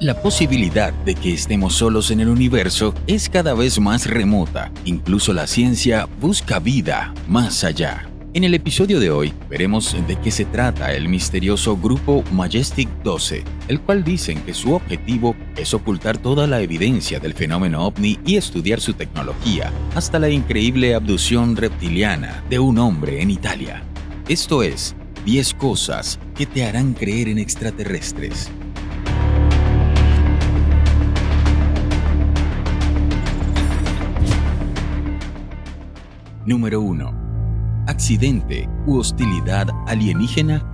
La posibilidad de que estemos solos en el universo es cada vez más remota. Incluso la ciencia busca vida más allá. En el episodio de hoy veremos de qué se trata el misterioso grupo Majestic 12, el cual dicen que su objetivo es ocultar toda la evidencia del fenómeno ovni y estudiar su tecnología, hasta la increíble abducción reptiliana de un hombre en Italia. Esto es 10 cosas que te harán creer en extraterrestres. Número 1. ¿Accidente u hostilidad alienígena?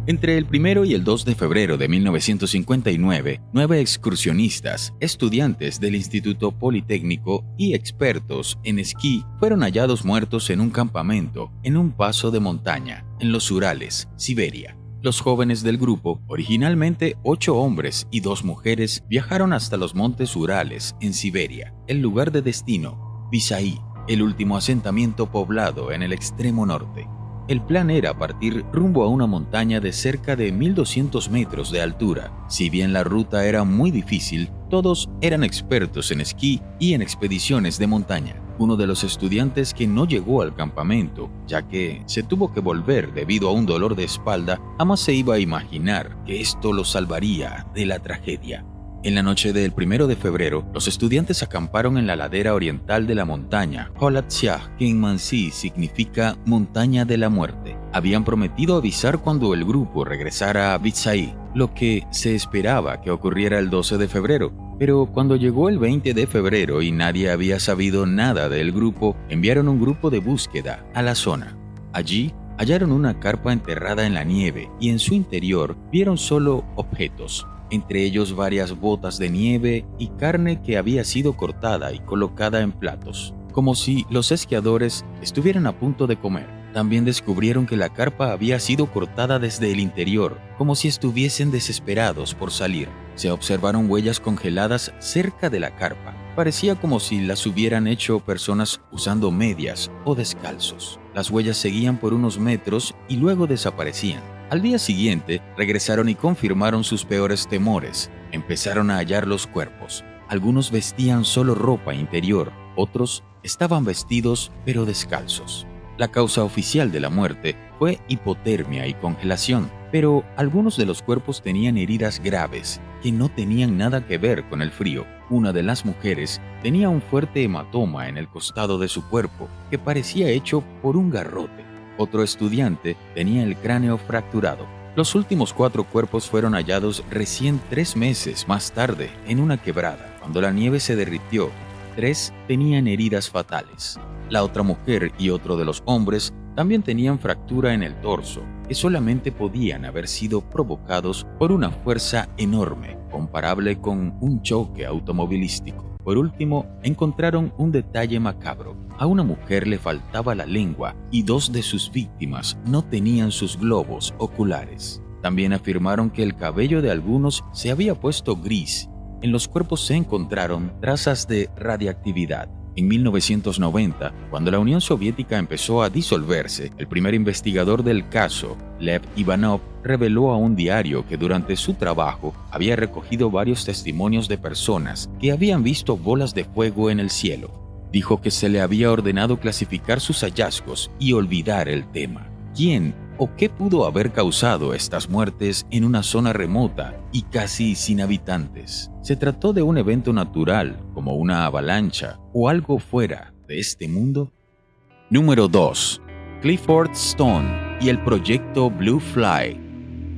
Entre el 1 y el 2 de febrero de 1959, 9 excursionistas, estudiantes del Instituto Politécnico y expertos en esquí fueron hallados muertos en un campamento en un paso de montaña, en los Urales, Siberia. Los jóvenes del grupo, originalmente 8 hombres y 2 mujeres, viajaron hasta los montes Urales, en Siberia. El lugar de destino, Visay, el último asentamiento poblado en el extremo norte. El plan era partir rumbo a una montaña de cerca de 1200 metros de altura. Si bien la ruta era muy difícil, todos eran expertos en esquí y en expediciones de montaña. Uno de los estudiantes que no llegó al campamento, ya que se tuvo que volver debido a un dolor de espalda, jamás se iba a imaginar que esto lo salvaría de la tragedia. En la noche del 1 de febrero, los estudiantes acamparon en la ladera oriental de la montaña Holatsia, que en Mansi significa montaña de la muerte. Habían prometido avisar cuando el grupo regresara a Visay, lo que se esperaba que ocurriera el 12 de febrero. Pero cuando llegó el 20 de febrero y nadie había sabido nada del grupo, enviaron un grupo de búsqueda a la zona. Allí hallaron una carpa enterrada en la nieve y en su interior vieron solo objetos, entre ellos varias botas de nieve y carne que había sido cortada y colocada en platos, como si los esquiadores estuvieran a punto de comer. También descubrieron que la carpa había sido cortada desde el interior, como si estuviesen desesperados por salir. Se observaron huellas congeladas cerca de la carpa. Parecía como si las hubieran hecho personas usando medias o descalzos. Las huellas seguían por unos metros y luego desaparecían. Al día siguiente, regresaron y confirmaron sus peores temores. Empezaron a hallar los cuerpos. Algunos vestían solo ropa interior, otros estaban vestidos pero descalzos. La causa oficial de la muerte fue hipotermia y congelación, pero algunos de los cuerpos tenían heridas graves que no tenían nada que ver con el frío. Una de las mujeres tenía un fuerte hematoma en el costado de su cuerpo que parecía hecho por un garrote. Otro estudiante tenía el cráneo fracturado. Los últimos 4 cuerpos fueron hallados recién 3 meses más tarde en una quebrada. Cuando la nieve se derritió, 3 tenían heridas fatales. La otra mujer y otro de los hombres también tenían fractura en el torso, que solamente podían haber sido provocados por una fuerza enorme, comparable con un choque automovilístico. Por último, encontraron un detalle macabro. A una mujer le faltaba la lengua y 2 de sus víctimas no tenían sus globos oculares. También afirmaron que el cabello de algunos se había puesto gris. En los cuerpos se encontraron trazas de radiactividad. En 1990, cuando la Unión Soviética empezó a disolverse, el primer investigador del caso, Lev Ivanov, reveló a un diario que durante su trabajo había recogido varios testimonios de personas que habían visto bolas de fuego en el cielo. Dijo que se le había ordenado clasificar sus hallazgos y olvidar el tema. ¿Quién o qué pudo haber causado estas muertes en una zona remota y casi sin habitantes? ¿Se trató de un evento natural, como una avalancha, o algo fuera de este mundo? Número 2. Clifford Stone y el proyecto Blue Fly.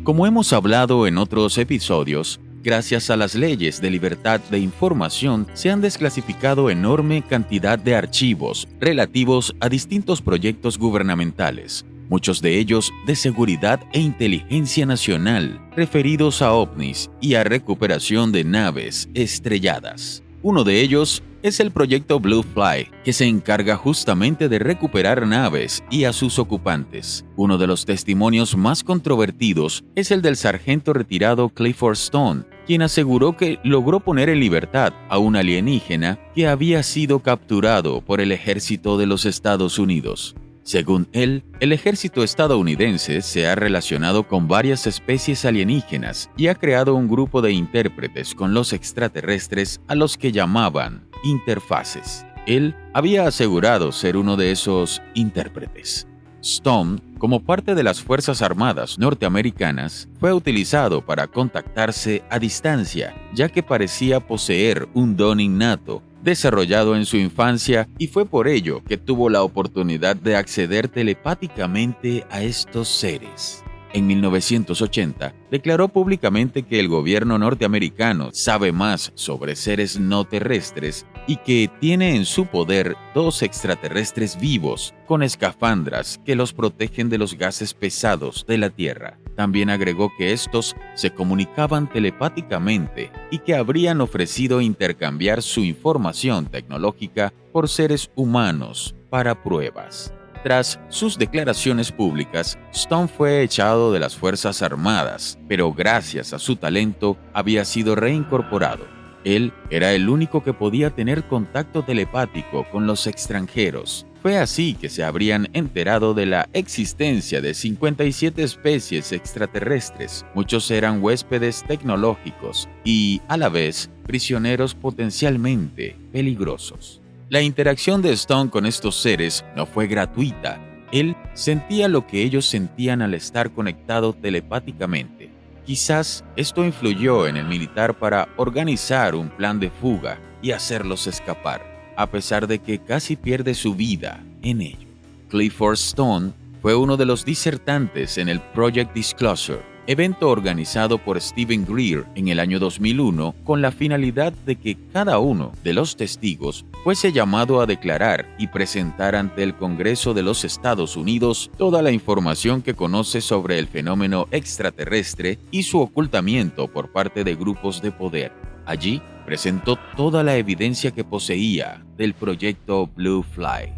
Como hemos hablado en otros episodios, gracias a las leyes de libertad de información se han desclasificado enorme cantidad de archivos relativos a distintos proyectos gubernamentales, muchos de ellos de seguridad e inteligencia nacional, referidos a ovnis y a recuperación de naves estrelladas. Uno de ellos es el proyecto Blue Fly, que se encarga justamente de recuperar naves y a sus ocupantes. Uno de los testimonios más controvertidos es el del sargento retirado Clifford Stone, quien aseguró que logró poner en libertad a un alienígena que había sido capturado por el ejército de los Estados Unidos. Según él, el ejército estadounidense se ha relacionado con varias especies alienígenas y ha creado un grupo de intérpretes con los extraterrestres a los que llamaban interfaces. Él había asegurado ser uno de esos intérpretes. Stone, como parte de las Fuerzas Armadas norteamericanas, fue utilizado para contactarse a distancia, ya que parecía poseer un don innato desarrollado en su infancia, y fue por ello que tuvo la oportunidad de acceder telepáticamente a estos seres. En 1980, declaró públicamente que el gobierno norteamericano sabe más sobre seres no terrestres y que tiene en su poder 2 extraterrestres vivos con escafandras que los protegen de los gases pesados de la Tierra. También agregó que estos se comunicaban telepáticamente y que habrían ofrecido intercambiar su información tecnológica por seres humanos para pruebas. Tras sus declaraciones públicas, Stone fue echado de las Fuerzas Armadas, pero gracias a su talento había sido reincorporado. Él era el único que podía tener contacto telepático con los extranjeros. Fue así que se habrían enterado de la existencia de 57 especies extraterrestres. Muchos eran huéspedes tecnológicos y, a la vez, prisioneros potencialmente peligrosos. La interacción de Stone con estos seres no fue gratuita. Él sentía lo que ellos sentían al estar conectado telepáticamente. Quizás esto influyó en el militar para organizar un plan de fuga y hacerlos escapar, a pesar de que casi pierde su vida en ello. Clifford Stone fue uno de los disertantes en el Project Disclosure, evento organizado por Steven Greer en el año 2001 con la finalidad de que cada uno de los testigos fuese llamado a declarar y presentar ante el Congreso de los Estados Unidos toda la información que conoce sobre el fenómeno extraterrestre y su ocultamiento por parte de grupos de poder. Allí presentó toda la evidencia que poseía del proyecto Blue Fly.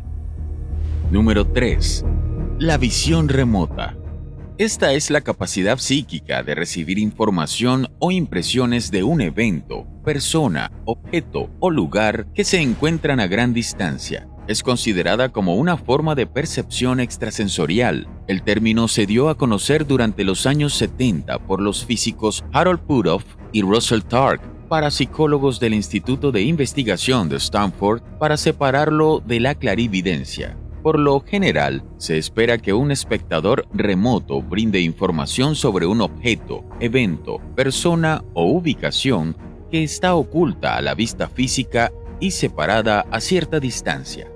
Número 3. La visión remota. Esta es la capacidad psíquica de recibir información o impresiones de un evento, persona, objeto o lugar que se encuentran a gran distancia. Es considerada como una forma de percepción extrasensorial. El término se dio a conocer durante los años 70 por los físicos Harold Puthoff y Russell Targ, parapsicólogos del Instituto de Investigación de Stanford, para separarlo de la clarividencia. Por lo general, se espera que un espectador remoto brinde información sobre un objeto, evento, persona o ubicación que está oculta a la vista física y separada a cierta distancia.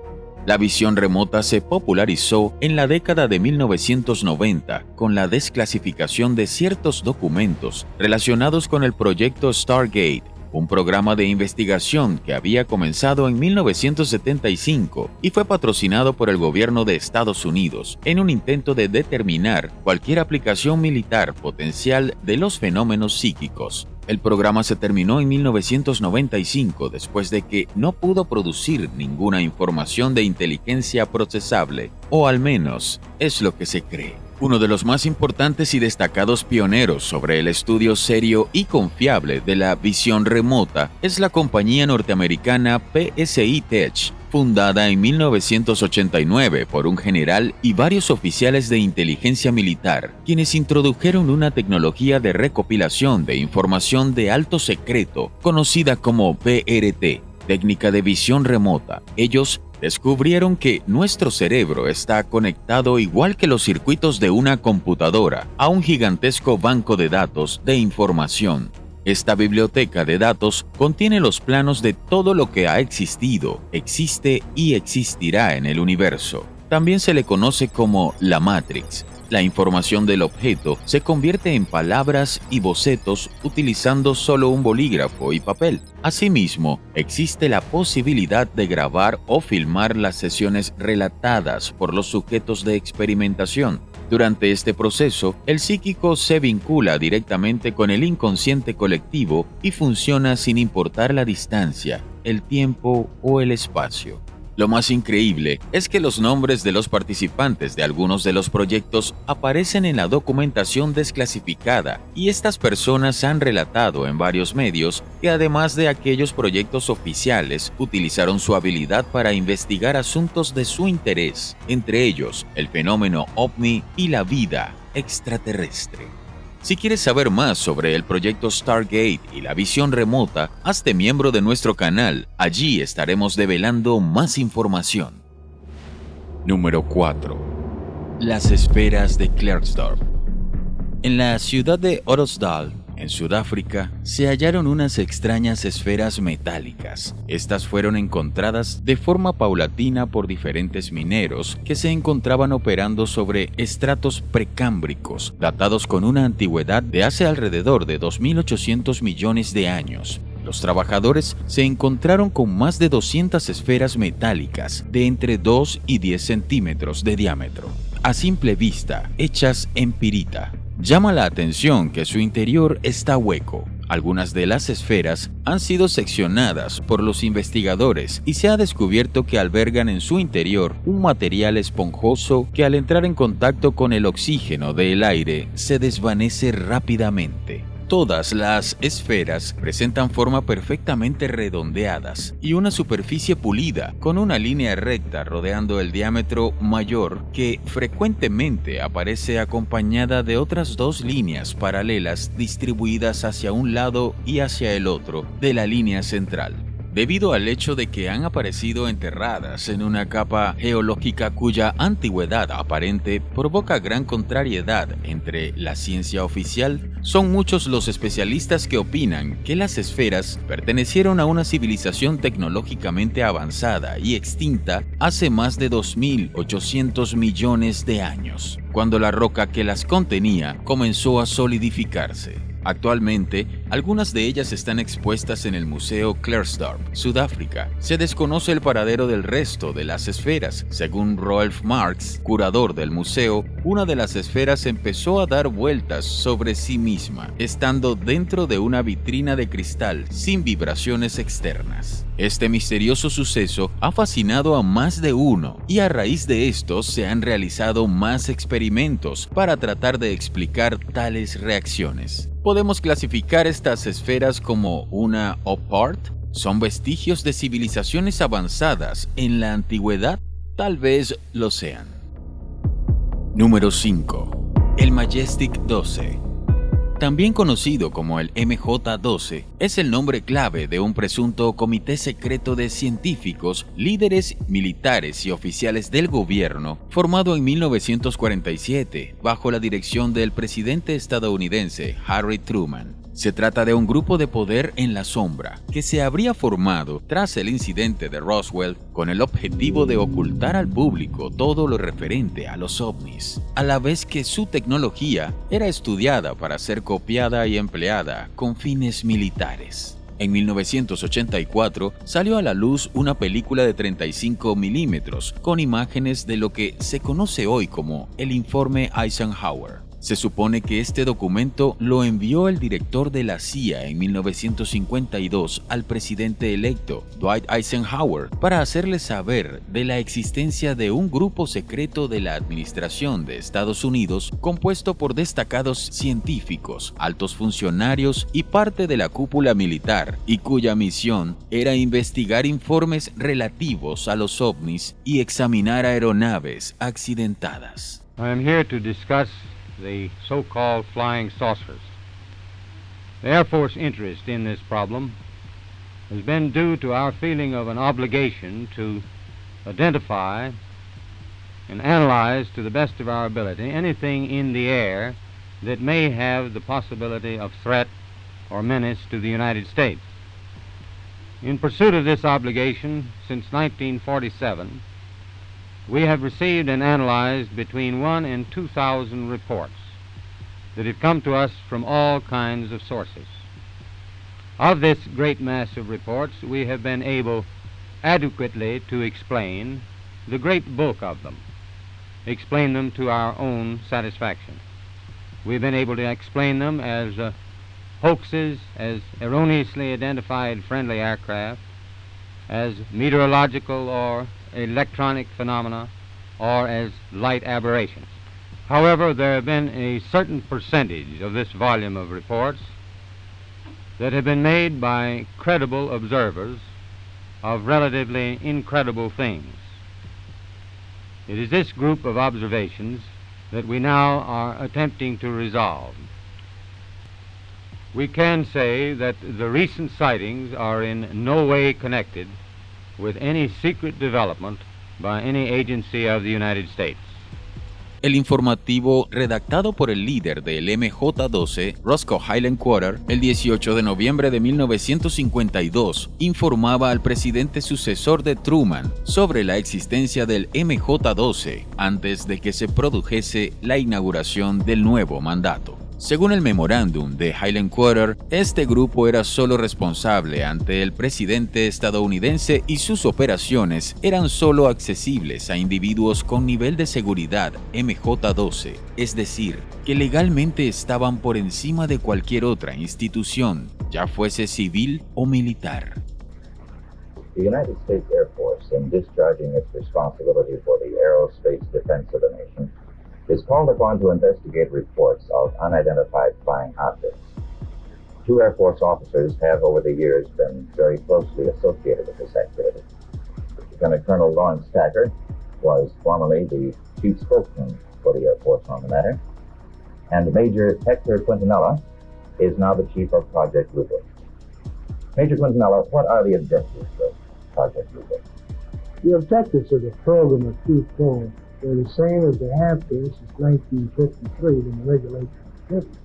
La visión remota se popularizó en la década de 1990 con la desclasificación de ciertos documentos relacionados con el proyecto Stargate, un programa de investigación que había comenzado en 1975 y fue patrocinado por el gobierno de Estados Unidos en un intento de determinar cualquier aplicación militar potencial de los fenómenos psíquicos. El programa se terminó en 1995 después de que no pudo producir ninguna información de inteligencia procesable, o al menos es lo que se cree. Uno de los más importantes y destacados pioneros sobre el estudio serio y confiable de la visión remota es la compañía norteamericana PSI Tech, fundada en 1989 por un general y varios oficiales de inteligencia militar, quienes introdujeron una tecnología de recopilación de información de alto secreto, conocida como PRT, técnica de visión remota. Ellos descubrieron que nuestro cerebro está conectado igual que los circuitos de una computadora a un gigantesco banco de datos de información. Esta biblioteca de datos contiene los planos de todo lo que ha existido, existe y existirá en el universo. También se le conoce como la Matrix. La información del objeto se convierte en palabras y bocetos utilizando solo un bolígrafo y papel. Asimismo, existe la posibilidad de grabar o filmar las sesiones relatadas por los sujetos de experimentación. Durante este proceso, el psíquico se vincula directamente con el inconsciente colectivo y funciona sin importar la distancia, el tiempo o el espacio. Lo más increíble es que los nombres de los participantes de algunos de los proyectos aparecen en la documentación desclasificada y estas personas han relatado en varios medios que además de aquellos proyectos oficiales utilizaron su habilidad para investigar asuntos de su interés, entre ellos el fenómeno OVNI y la vida extraterrestre. Si quieres saber más sobre el proyecto Stargate y la visión remota, hazte miembro de nuestro canal. Allí estaremos develando más información. Número 4. Las esferas de Klerksdorp. En la ciudad de Ottosdal, en Sudáfrica, se hallaron unas extrañas esferas metálicas. Estas fueron encontradas de forma paulatina por diferentes mineros que se encontraban operando sobre estratos precámbricos, datados con una antigüedad de hace alrededor de 2.800 millones de años. Los trabajadores se encontraron con más de 200 esferas metálicas de entre 2 y 10 centímetros de diámetro, a simple vista, hechas en pirita. Llama la atención que su interior está hueco. Algunas de las esferas han sido seccionadas por los investigadores y se ha descubierto que albergan en su interior un material esponjoso que al entrar en contacto con el oxígeno del aire se desvanece rápidamente. Todas las esferas presentan forma perfectamente redondeadas y una superficie pulida con una línea recta rodeando el diámetro mayor que frecuentemente aparece acompañada de otras dos líneas paralelas distribuidas hacia un lado y hacia el otro de la línea central. Debido al hecho de que han aparecido enterradas en una capa geológica cuya antigüedad aparente provoca gran contrariedad entre la ciencia oficial, son muchos los especialistas que opinan que las esferas pertenecieron a una civilización tecnológicamente avanzada y extinta hace más de 2.800 millones de años, cuando la roca que las contenía comenzó a solidificarse. Actualmente, algunas de ellas están expuestas en el Museo Klerksdorp, Sudáfrica. Se desconoce el paradero del resto de las esferas. Según Rolf Marx, curador del museo, una de las esferas empezó a dar vueltas sobre sí misma, estando dentro de una vitrina de cristal sin vibraciones externas. Este misterioso suceso ha fascinado a más de uno y a raíz de esto se han realizado más experimentos para tratar de explicar tales reacciones. ¿Podemos clasificar estas esferas como una OPART? ¿Son vestigios de civilizaciones avanzadas en la antigüedad? Tal vez lo sean. Número 5. El Majestic 12. También conocido como el MJ-12, es el nombre clave de un presunto comité secreto de científicos, líderes militares y oficiales del gobierno, formado en 1947 bajo la dirección del presidente estadounidense Harry Truman. Se trata de un grupo de poder en la sombra que se habría formado tras el incidente de Roswell con el objetivo de ocultar al público todo lo referente a los ovnis, a la vez que su tecnología era estudiada para ser copiada y empleada con fines militares. En 1984 salió a la luz una película de 35 milímetros con imágenes de lo que se conoce hoy como el Informe Eisenhower. Se supone que este documento lo envió el director de la CIA en 1952 al presidente electo, Dwight Eisenhower, para hacerle saber de la existencia de un grupo secreto de la administración de Estados Unidos compuesto por destacados científicos, altos funcionarios y parte de la cúpula militar, y cuya misión era investigar informes relativos a los ovnis y examinar aeronaves accidentadas. I am here to discuss the so-called flying saucers. The Air Force interest in this problem has been due to our feeling of an obligation to identify and analyze to the best of our ability anything in the air that may have the possibility of threat or menace to the United States. In pursuit of this obligation, since 1947, we have received and analyzed between 1,000 and 2,000 reports that have come to us from all kinds of sources. Of this great mass of reports, we have been able adequately to explain the great bulk of them, explain them to our own satisfaction. We've been able to explain them as hoaxes, as erroneously identified friendly aircraft, as meteorological or electronic phenomena or as light aberrations. However, there have been a certain percentage of this volume of reports that have been made by credible observers of relatively incredible things. It is this group of observations that we now are attempting to resolve. We can say that the recent sightings are in no way connected with any secret development by any agency of the United States. El informativo redactado por el líder del MJ-12, Roscoe Hyland-Quarter, el 18 de noviembre de 1952, informaba al presidente sucesor de Truman sobre la existencia del MJ-12 antes de que se produjese la inauguración del nuevo mandato. Según el memorándum de Hyland-Quarter, este grupo era solo responsable ante el presidente estadounidense y sus operaciones eran solo accesibles a individuos con nivel de seguridad MJ-12, es decir, que legalmente estaban por encima de cualquier otra institución, ya fuese civil o militar. The United States Air Force, in discharging its responsibility for the aerospace defense of the nation, is called upon to investigate reports of unidentified flying objects. Two Air Force officers have over the years been very closely associated with this activity. Lieutenant Colonel Lawrence Stacker was formerly the chief spokesman for the Air Force on the matter, and Major Hector Quintanilla is now the chief of Project Blue Book. Major Quintanilla, what are the objectives of Project Blue Book? The objectives of the program are twofold. They're the same as they have been since 1953 when the regulations were given.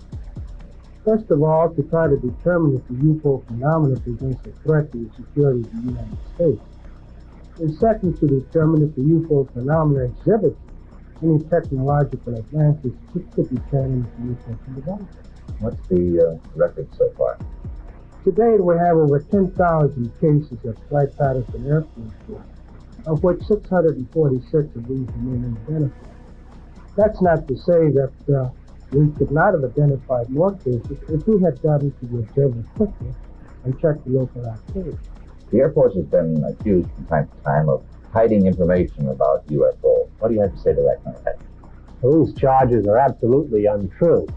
First of all, to try to determine if the UFO phenomenon presents a threat to the security of the United States. And second, to determine if the UFO phenomenon exhibits any technological advances which could be turned into UFO development. What's the record so far? To date, we have over 10,000 cases of flight patterns in Air Force, of which 646 of these remain unidentified. That's not to say that we could not have identified more cases if we had gotten to the observer quickly and checked the local activity. The Air Force has been accused from time to time of hiding information about UFO. What do you have to say to that kind of thing? Those charges are absolutely untrue.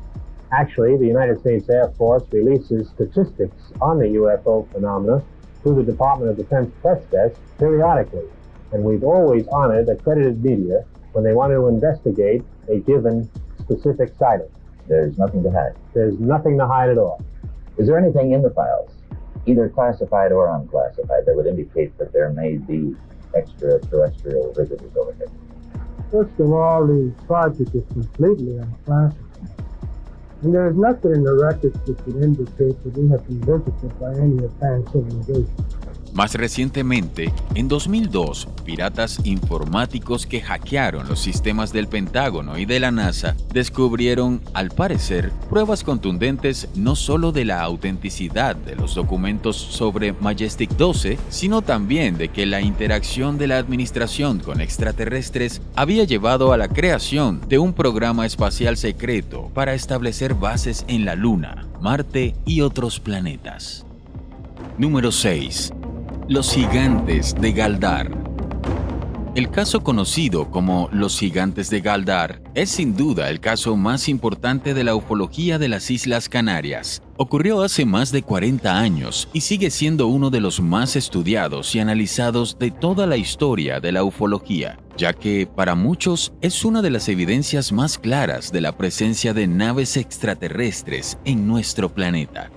Actually, the United States Air Force releases statistics on the UFO phenomena through the Department of Defense Press Desk periodically. And we've always honored accredited media when they want to investigate a given specific sighting. There's nothing to hide. There's nothing to hide at all. Is there anything in the files, either classified or unclassified, that would indicate that there may be extraterrestrial visitors over here? First of all, the project is completely unclassified. And there is nothing in the records that would indicate that we have been visited by any advanced civilization. Más recientemente, en 2002, piratas informáticos que hackearon los sistemas del Pentágono y de la NASA descubrieron, al parecer, pruebas contundentes no solo de la autenticidad de los documentos sobre Majestic 12, sino también de que la interacción de la administración con extraterrestres había llevado a la creación de un programa espacial secreto para establecer bases en la Luna, Marte y otros planetas. Número 6. Los gigantes de Galdar. El caso conocido como los gigantes de Galdar es sin duda el caso más importante de la ufología de las Islas Canarias. Ocurrió hace más de 40 años y sigue siendo uno de los más estudiados y analizados de toda la historia de la ufología, ya que para muchos es una de las evidencias más claras de la presencia de naves extraterrestres en nuestro planeta.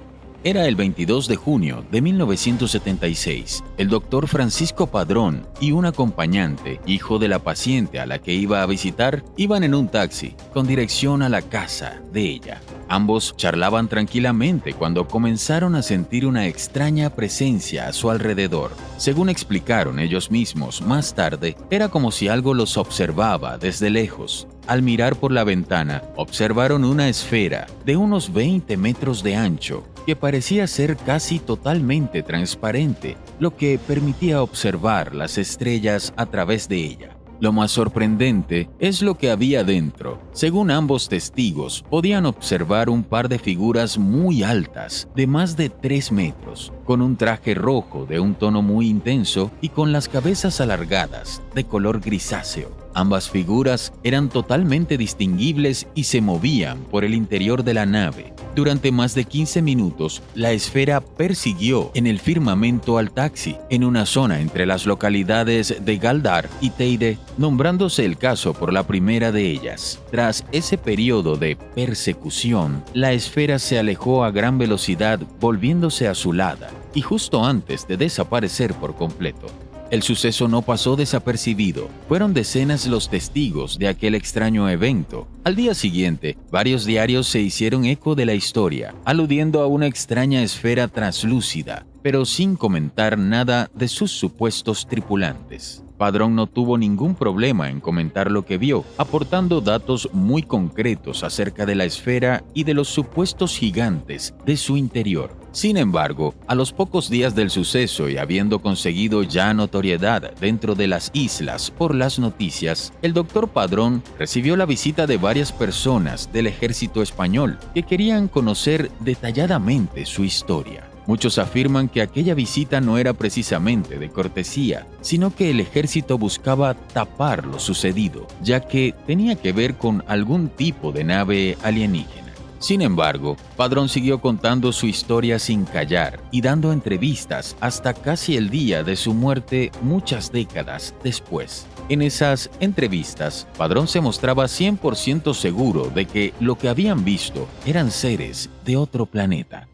Era el 22 de junio de 1976. El doctor Francisco Padrón y un acompañante, hijo de la paciente a la que iba a visitar, iban en un taxi con dirección a la casa de ella. Ambos charlaban tranquilamente cuando comenzaron a sentir una extraña presencia a su alrededor. Según explicaron ellos mismos más tarde, era como si algo los observaba desde lejos. Al mirar por la ventana, observaron una esfera de unos 20 metros de ancho que parecía ser casi totalmente transparente, lo que permitía observar las estrellas a través de ella. Lo más sorprendente es lo que había dentro. Según ambos testigos, podían observar un par de figuras muy altas, de más de 3 metros, con un traje rojo de un tono muy intenso y con las cabezas alargadas, de color grisáceo. Ambas figuras eran totalmente distinguibles y se movían por el interior de la nave. Durante más de 15 minutos, la esfera persiguió en el firmamento al taxi, en una zona entre las localidades de Galdar y Teide, nombrándose el caso por la primera de ellas. Tras ese periodo de persecución, la esfera se alejó a gran velocidad, volviéndose azulada, y justo antes de desaparecer por completo. El suceso no pasó desapercibido. Fueron decenas los testigos de aquel extraño evento. Al día siguiente, varios diarios se hicieron eco de la historia, aludiendo a una extraña esfera translúcida, pero sin comentar nada de sus supuestos tripulantes. Padrón no tuvo ningún problema en comentar lo que vio, aportando datos muy concretos acerca de la esfera y de los supuestos gigantes de su interior. Sin embargo, a los pocos días del suceso y habiendo conseguido ya notoriedad dentro de las islas por las noticias, el doctor Padrón recibió la visita de varias personas del ejército español que querían conocer detalladamente su historia. Muchos afirman que aquella visita no era precisamente de cortesía, sino que el ejército buscaba tapar lo sucedido, ya que tenía que ver con algún tipo de nave alienígena. Sin embargo, Padrón siguió contando su historia sin callar y dando entrevistas hasta casi el día de su muerte muchas décadas después. En esas entrevistas, Padrón se mostraba 100% seguro de que lo que habían visto eran seres de otro planeta.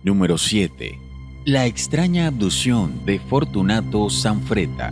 Número 7. La extraña abducción de Fortunato Sanfretta.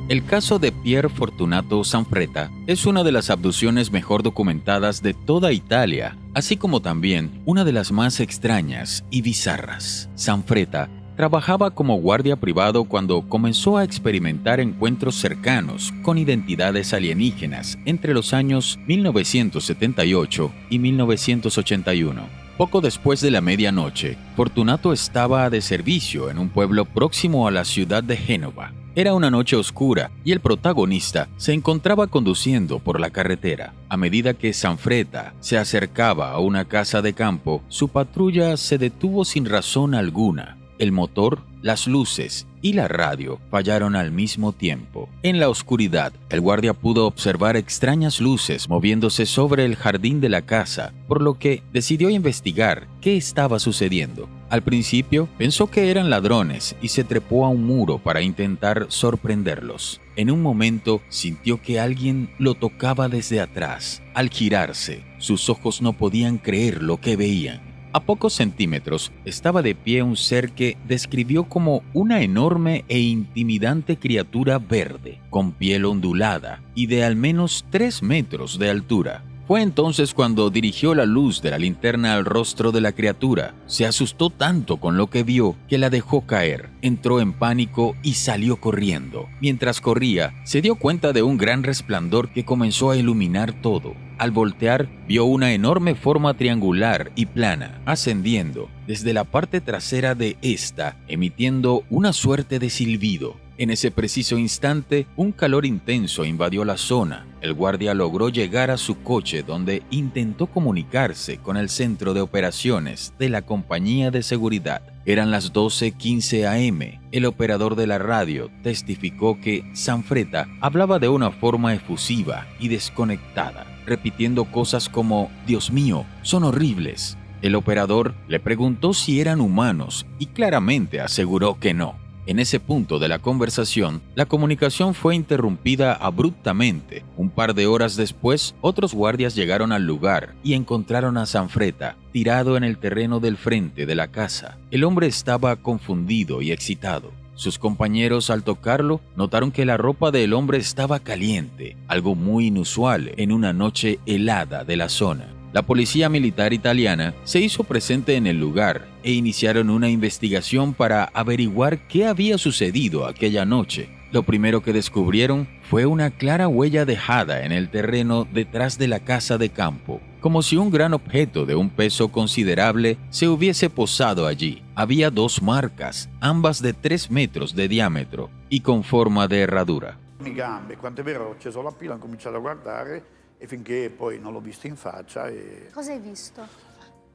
El caso de Pier Fortunato Sanfretta es una de las abducciones mejor documentadas de toda Italia, así como también una de las más extrañas y bizarras. Sanfretta trabajaba como guardia privado cuando comenzó a experimentar encuentros cercanos con identidades alienígenas entre los años 1978 y 1981. Poco después de la medianoche, Fortunato estaba de servicio en un pueblo próximo a la ciudad de Génova. Era una noche oscura y el protagonista se encontraba conduciendo por la carretera. A medida que Sanfretta se acercaba a una casa de campo, su patrulla se detuvo sin razón alguna. El motor, las luces y la radio fallaron al mismo tiempo. En la oscuridad, el guardia pudo observar extrañas luces moviéndose sobre el jardín de la casa, por lo que decidió investigar qué estaba sucediendo. Al principio, pensó que eran ladrones y se trepó a un muro para intentar sorprenderlos. En un momento, sintió que alguien lo tocaba desde atrás. Al girarse, sus ojos no podían creer lo que veían. A pocos centímetros estaba de pie un ser que describió como una enorme e intimidante criatura verde, con piel ondulada y de al menos 3 metros de altura. Fue entonces cuando dirigió la luz de la linterna al rostro de la criatura. Se asustó tanto con lo que vio que la dejó caer. Entró en pánico y salió corriendo. Mientras corría, se dio cuenta de un gran resplandor que comenzó a iluminar todo. Al voltear, vio una enorme forma triangular y plana, ascendiendo desde la parte trasera de esta, emitiendo una suerte de silbido. En ese preciso instante, un calor intenso invadió la zona. El guardia logró llegar a su coche, donde intentó comunicarse con el centro de operaciones de la compañía de seguridad. Eran las 12:15 am. El operador de la radio testificó que Sanfretta hablaba de una forma efusiva y desconectada, repitiendo cosas como «Dios mío, son horribles». El operador le preguntó si eran humanos y claramente aseguró que no. En ese punto de la conversación, la comunicación fue interrumpida abruptamente. Un par de horas después, otros guardias llegaron al lugar y encontraron a Sanfretta tirado en el terreno del frente de la casa. El hombre estaba confundido y excitado. Sus compañeros, al tocarlo, notaron que la ropa del hombre estaba caliente, algo muy inusual en una noche helada de la zona. La policía militar italiana se hizo presente en el lugar e iniciaron una investigación para averiguar qué había sucedido aquella noche. Lo primero que descubrieron fue una clara huella dejada en el terreno detrás de la casa de campo, como si un gran objeto de un peso considerable se hubiese posado allí. Había 2 marcas, ambas de 3 metros de diámetro y con forma de herradura. Mi gambe, quanto è vero, ho acceso la pila, ho cominciato a guardare e finché poi non l'ho visto in faccia. Cosa hai visto?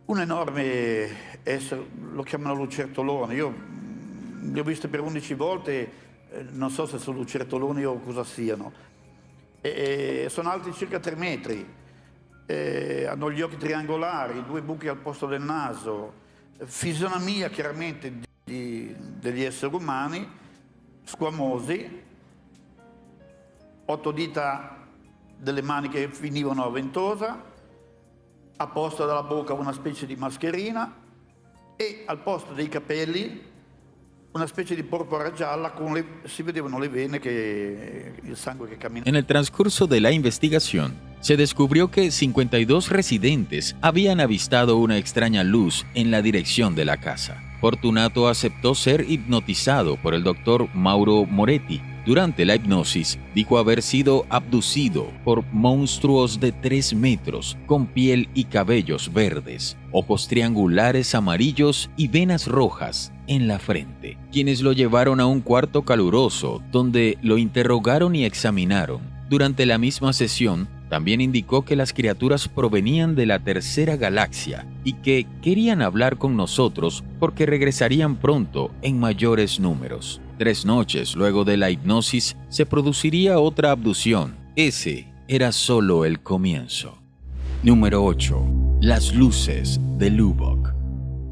un enorme essere, lo chiamano lucertolone. Io li ho visti per 11 volte, non so se sono lucertoloni o cosa siano. Sono alti circa 3 metri, hanno gli occhi triangolari, 2 buchi al posto del naso, fisionomia chiaramente degli esseri umani, squamosi, 8 dita delle mani che finivano a ventosa, a posto della bocca una specie di mascherina e al posto dei capelli una specie di porpora gialla si vedevano le vene, el sangue que caminaba. En el transcurso de la investigación, se descubrió que 52 residentes habían avistado una extraña luz en la dirección de la casa. Fortunato aceptó ser hipnotizado por el doctor Mauro Moretti. Durante la hipnosis, dijo haber sido abducido por monstruos de 3 metros, con piel y cabellos verdes, ojos triangulares amarillos y venas rojas en la frente, quienes lo llevaron a un cuarto caluroso, donde lo interrogaron y examinaron. Durante la misma sesión, también indicó que las criaturas provenían de la tercera galaxia y que querían hablar con nosotros porque regresarían pronto en mayores números. 3 noches luego de la hipnosis se produciría otra abducción. Ese era solo el comienzo. Número 8. Las luces de Lubbock.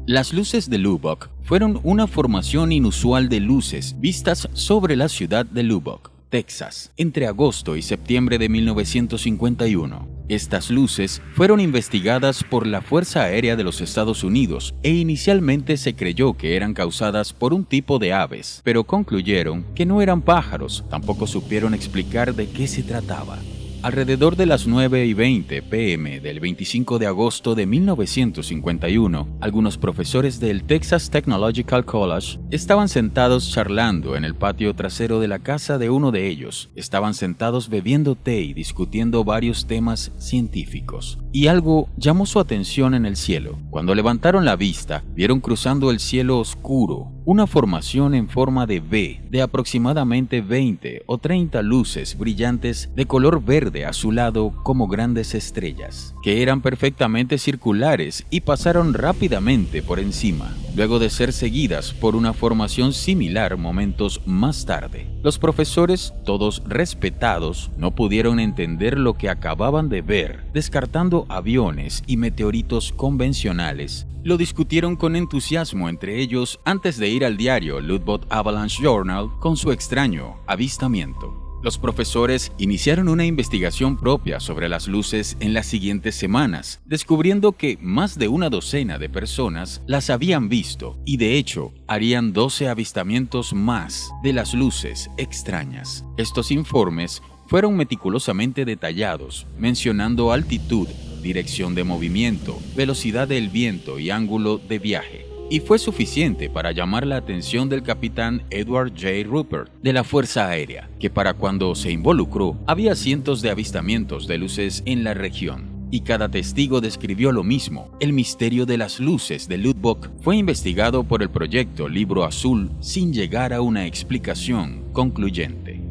Las luces de Lubbock fueron una formación inusual de luces vistas sobre la ciudad de Lubbock, Texas, entre agosto y septiembre de 1951. Estas luces fueron investigadas por la Fuerza Aérea de los Estados Unidos e inicialmente se creyó que eran causadas por un tipo de aves, pero concluyeron que no eran pájaros, tampoco supieron explicar de qué se trataba. Alrededor de las 9:20 p.m. del 25 de agosto de 1951, algunos profesores del Texas Technological College estaban sentados charlando en el patio trasero de la casa de uno de ellos. Estaban sentados bebiendo té y discutiendo varios temas científicos. Y algo llamó su atención en el cielo. Cuando levantaron la vista, vieron cruzando el cielo oscuro una formación en forma de V de aproximadamente 20 o 30 luces brillantes de color verde azulado como grandes estrellas, que eran perfectamente circulares y pasaron rápidamente por encima, luego de ser seguidas por una formación similar momentos más tarde. Los profesores, todos respetados, no pudieron entender lo que acababan de ver, descartando aviones y meteoritos convencionales. Lo discutieron con entusiasmo entre ellos antes de ir al diario Lubbock Avalanche Journal con su extraño avistamiento. Los profesores iniciaron una investigación propia sobre las luces en las siguientes semanas, descubriendo que más de una docena de personas las habían visto y de hecho harían 12 avistamientos más de las luces extrañas. Estos informes fueron meticulosamente detallados, mencionando altitud, dirección de movimiento, velocidad del viento y ángulo de viaje. Y fue suficiente para llamar la atención del capitán Edward J. Rupert de la Fuerza Aérea, que para cuando se involucró había cientos de avistamientos de luces en la región. Y cada testigo describió lo mismo. El misterio de las luces de Lubbock fue investigado por el proyecto Libro Azul sin llegar a una explicación concluyente.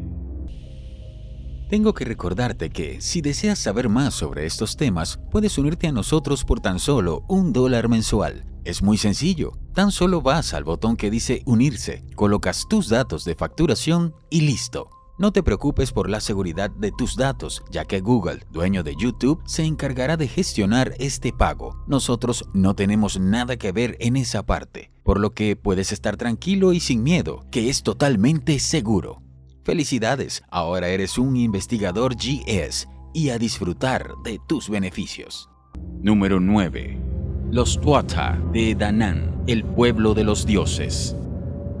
Tengo que recordarte que, si deseas saber más sobre estos temas, puedes unirte a nosotros por tan solo $1 mensual. Es muy sencillo, tan solo vas al botón que dice unirse, colocas tus datos de facturación y listo. No te preocupes por la seguridad de tus datos, ya que Google, dueño de YouTube, se encargará de gestionar este pago. Nosotros no tenemos nada que ver en esa parte, por lo que puedes estar tranquilo y sin miedo, que es totalmente seguro. Felicidades, ahora eres un investigador GS y a disfrutar de tus beneficios. Número 9. Los Tuatha de Danann, el pueblo de los dioses.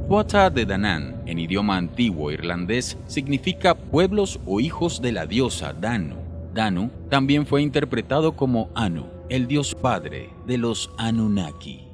Tuatha de Danann, en idioma antiguo irlandés, significa pueblos o hijos de la diosa Danu. Danu también fue interpretado como Anu, el dios padre de los Anunnaki.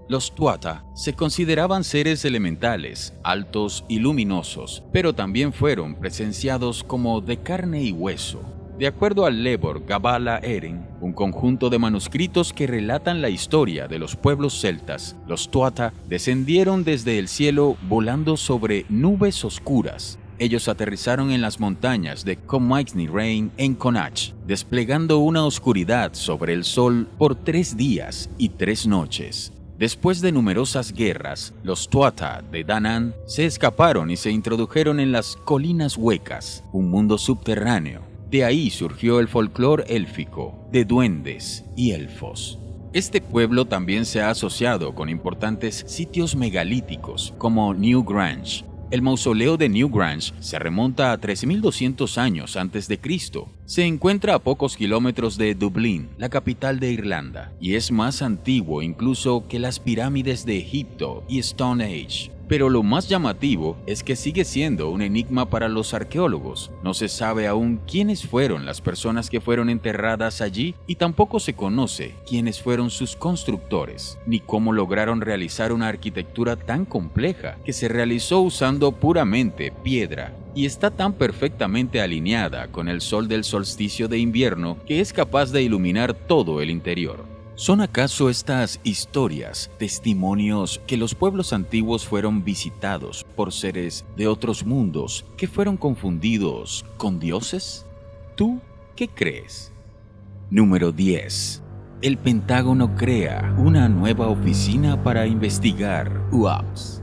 Los Tuatha se consideraban seres elementales, altos y luminosos, pero también fueron presenciados como de carne y hueso. De acuerdo al Lebor Gabála Eren, un conjunto de manuscritos que relatan la historia de los pueblos celtas, los Tuatha descendieron desde el cielo volando sobre nubes oscuras. ellos aterrizaron en las montañas de Comaigny-Rein en Connacht, desplegando una oscuridad sobre el sol por 3 días y 3 noches. Después de numerosas guerras, los Tuatha de Danann se escaparon y se introdujeron en las Colinas Huecas, un mundo subterráneo. De ahí surgió el folclore élfico, de duendes y elfos. Este pueblo también se ha asociado con importantes sitios megalíticos como Newgrange. El mausoleo de Newgrange se remonta a 3.200 años antes de Cristo. Se encuentra a pocos kilómetros de Dublín, la capital de Irlanda, y es más antiguo incluso que las pirámides de Egipto y Stone Age. Pero lo más llamativo es que sigue siendo un enigma para los arqueólogos. No se sabe aún quiénes fueron las personas que fueron enterradas allí y tampoco se conoce quiénes fueron sus constructores, ni cómo lograron realizar una arquitectura tan compleja que se realizó usando puramente piedra y está tan perfectamente alineada con el sol del solsticio de invierno que es capaz de iluminar todo el interior. ¿Son acaso estas historias testimonios que los pueblos antiguos fueron visitados por seres de otros mundos que fueron confundidos con dioses? ¿Tú qué crees? Número 10. El Pentágono crea una nueva oficina para investigar UAPs.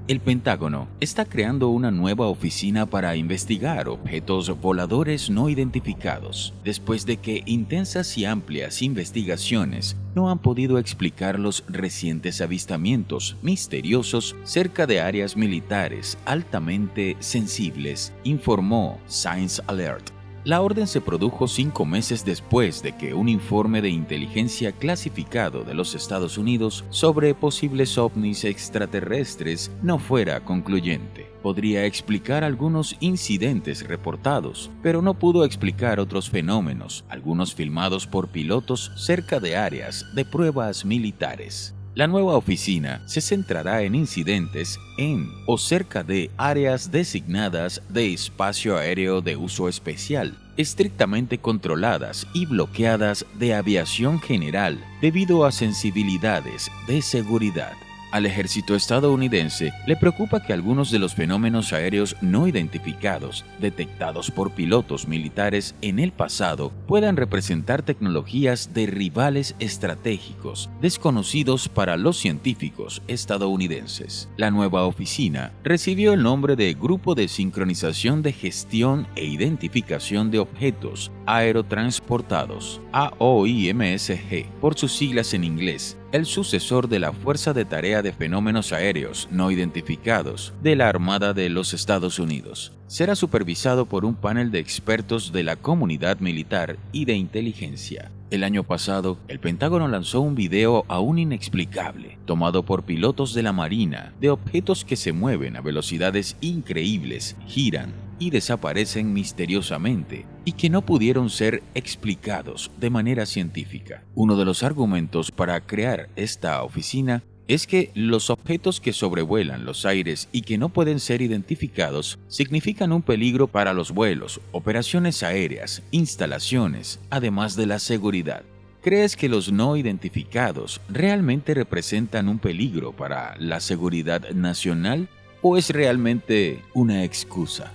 El Pentágono está creando una nueva oficina para investigar objetos voladores no identificados, después de que intensas y amplias investigaciones no han podido explicar los recientes avistamientos misteriosos cerca de áreas militares altamente sensibles, informó Science Alert. La orden se produjo 5 meses después de que un informe de inteligencia clasificado de los Estados Unidos sobre posibles ovnis extraterrestres no fuera concluyente. Podría explicar algunos incidentes reportados, pero no pudo explicar otros fenómenos, algunos filmados por pilotos cerca de áreas de pruebas militares. La nueva oficina se centrará en incidentes en o cerca de áreas designadas de espacio aéreo de uso especial, estrictamente controladas y bloqueadas de aviación general debido a sensibilidades de seguridad. Al ejército estadounidense le preocupa que algunos de los fenómenos aéreos no identificados, detectados por pilotos militares en el pasado, puedan representar tecnologías de rivales estratégicos desconocidos para los científicos estadounidenses. La nueva oficina recibió el nombre de Grupo de Sincronización de Gestión e Identificación de Objetos Aerotransportados, AOIMSG, por sus siglas en inglés, el sucesor de la Fuerza de Tarea de Fenómenos Aéreos No Identificados de la Armada de los Estados Unidos. Será supervisado por un panel de expertos de la comunidad militar y de inteligencia. El año pasado, el Pentágono lanzó un video aún inexplicable, tomado por pilotos de la Marina, de objetos que se mueven a velocidades increíbles, giran y desaparecen misteriosamente, y que no pudieron ser explicados de manera científica. Uno de los argumentos para crear esta oficina es que los objetos que sobrevuelan los aires y que no pueden ser identificados significan un peligro para los vuelos, operaciones aéreas, instalaciones, además de la seguridad. ¿Crees que los no identificados realmente representan un peligro para la seguridad nacional o es realmente una excusa?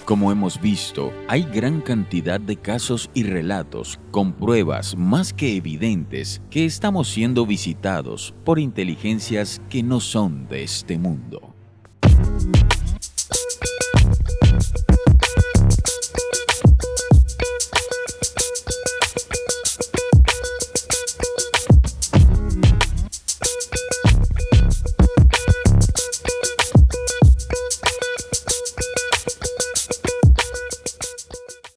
Como hemos visto, hay gran cantidad de casos y relatos con pruebas más que evidentes que estamos siendo visitados por inteligencias que no son de este mundo.